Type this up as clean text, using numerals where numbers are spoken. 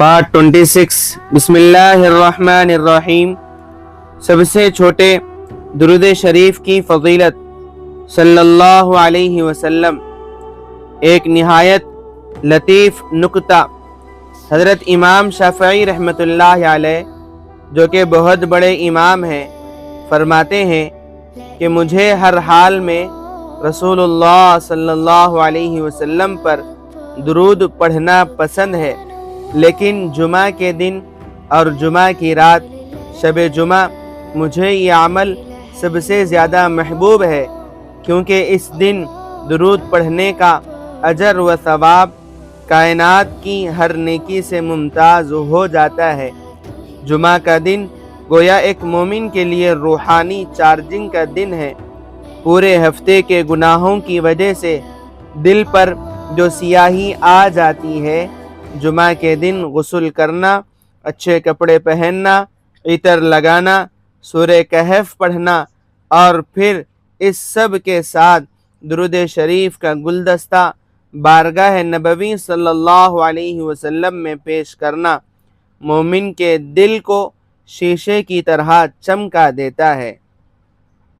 Part 26 بسم اللہ الرحمن الرحیم۔ سب سے چھوٹے درود شریف کی فضیلت صلی اللہ علیہ وسلم۔ ایک نہایت لطیف نکتہ حضرت امام شافعی رحمۃ اللہ علیہ جو کہ بہت بڑے امام ہیں فرماتے ہیں کہ مجھے ہر حال میں رسول اللہ صلی اللہ علیہ وسلم پر درود پڑھنا پسند ہے، لیکن جمعہ کے دن اور جمعہ کی رات شب جمعہ مجھے یہ عمل سب سے زیادہ محبوب ہے، کیونکہ اس دن درود پڑھنے کا اجر و ثواب کائنات کی ہر نیکی سے ممتاز ہو جاتا ہے۔ جمعہ کا دن گویا ایک مومن کے لیے روحانی چارجنگ کا دن ہے۔ پورے ہفتے کے گناہوں کی وجہ سے دل پر جو سیاہی آ جاتی ہے، جمعہ کے دن غسل کرنا، اچھے کپڑے پہننا، عطر لگانا، سورہ کہف پڑھنا اور پھر اس سب کے ساتھ درود شریف کا گلدستہ بارگاہ نبوی صلی اللہ علیہ وسلم میں پیش کرنا مومن کے دل کو شیشے کی طرح چمکا دیتا ہے۔